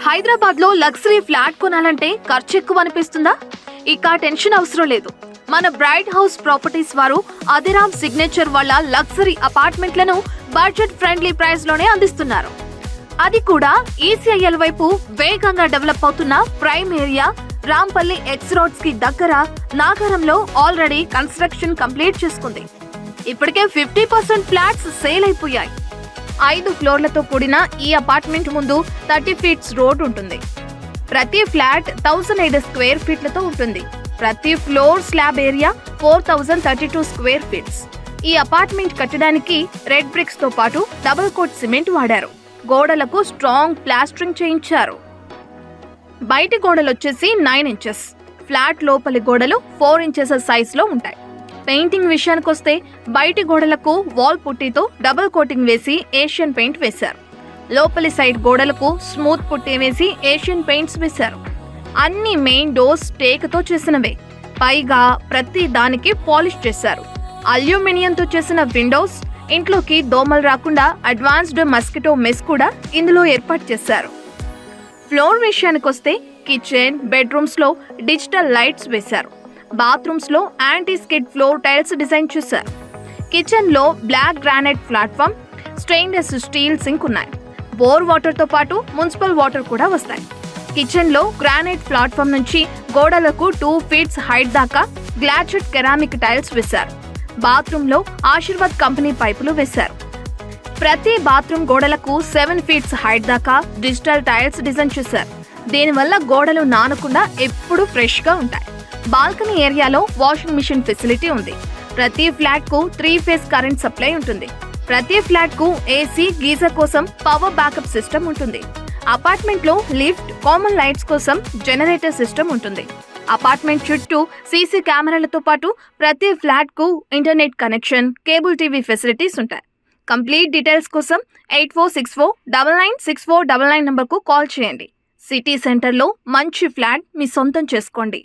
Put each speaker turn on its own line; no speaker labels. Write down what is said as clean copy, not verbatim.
హైదరాబాద్ లో luxury flat కొనాలంటే ఖర్చు ఎక్కువ అనిపిస్తుందా? ఇక టెన్షన్ అవసరం లేదు. మన బ్రైట్ హౌస్ ప్రాపర్టీస్ వారు అదిరామ్ సిగ్నేచర్ వాళ్ళ లగ్జరీ అపార్ట్మెంట్లను బడ్జెట్ ఫ్రెండ్లీ ప్రైస్ లోనే అందిస్తున్నారు. అది కూడా ఈసీఐఎల్ వైపు వేగంగా డెవలప్ అవుతున్న prime area Rampalli X roads కి దగ్గర నాగరంలో ఆల్రెడీ కన్స్ట్రక్షన్ కంప్లీట్ చేసుకుంది. ఇప్పటికే 50% ఫ్లాట్స్ సేల్ అయిపోయాయి. 5 ఫ్లోర్లతో కూడిన ఈ అపార్ట్మెంట్ ముందు 30 ఫీట్స్ రోడ్ ఉంటుంది. ప్రతి ఫ్లాట్ 1008 స్క్వేర్ ఫీట్లతో ఉంటుంది. ప్రతి floor slab area 4032 square feets. ఈ అపార్ట్మెంట్ కట్టడానికి రెడ్ బ్రిక్స్ తో పాటు డబుల్ కోట్ సిమెంట్ వాడారు. గోడలకు స్ట్రాంగ్ ప్లాస్టరింగ్ చేయించారు. బయటి గోడలు వచ్చేసి 9 ఇంచెస్, ఫ్లాట్ లోపలి గోడలు 4 ఇంచెస్ సైజ్ లో ఉంటాయి. పెయింటింగ్ విషయానికొస్తే బయటి గోడలకు వాల్ పుట్టీతో డబుల్ కోటింగ్ వేసి ఏషియన్ పెయింట్ వేశారు. లోపలి సైడ్ గోడలకు స్మూత్ పుట్టి వేసి ఏషియన్ పెయింట్స్ వేశారు. అన్ని మెయిన్ డోర్స్ టేకుతో చేసినవే. పైగా ప్రతి దానికి పాలిష్ చేశారు. అల్యూమినియంతో చేసిన విండోస్, ఇంట్లోకి దోమలు రాకుండా అడ్వాన్స్డ్ మస్కిటో మెస్ కూడా ఇందులో ఏర్పాటు చేశారు. ఫ్లోర్ విషయానికొస్తే కిచెన్, బెడ్రూమ్స్ లో డిజిటల్ లైట్స్ వేశారు. బాత్రూమ్స్ లో anti skid floor tiles design చేశారు. కిచెన్ లో black granite platform, stainless steel sink ఉన్నాయి. బోర్ వాటర్ తో పాటు మున్సిపల్ వాటర్ కూడా వస్తాయి. కిచెన్ లో గ్రానైట్ ప్లాట్ఫామ్ నుంచి గోడలకు 2 ఫీట్స్ హైట్ దాకా గ్లాచెట్ కెరామిక్ టైల్స్ వేశారు. బాత్రూమ్ లో ఆశీర్వాద్ కంపెనీ పైపులు వేశారు. ప్రతి బాత్రూమ్ గోడలకు 7 ఫీట్స్ హైట్ దాకా డిజిటల్ టైల్స్ డిజైన్ చేశారు. దీనివల్ల గోడలు నానకుండా ఎప్పుడూ ఫ్రెష్ గా ఉంటాయి. బాల్కనీ ఏరియాలో వాషింగ్ మిషన్ ఫెసిలిటీ ఉంది. ప్రతి ఫ్లాట్ కు 3 ఫేజ్ కరెంట్ సప్లై ఉంటుంది. ప్రతి ఫ్లాట్ కు ఏసీ, గీజర్ కోసం పవర్ బ్యాకప్ సిస్టమ్ ఉంటుంది. అపార్ట్మెంట్ లో లిఫ్ట్, కామన్ లైట్స్ కోసం జనరేటర్ సిస్టమ్ ఉంటుంది. అపార్ట్మెంట్ చుట్టూ సీసీ కెమెరాలతో పాటు ప్రతి ఫ్లాట్ కు internet connection, cable TV facilities ఉంటాయి. కంప్లీట్ డీటెయిల్స్ కోసం 8464996499 నంబర్కు కాల్ చేయండి. సిటీ సెంటర్లో మంచి ఫ్లాట్ మీ సొంతం చేసుకోండి.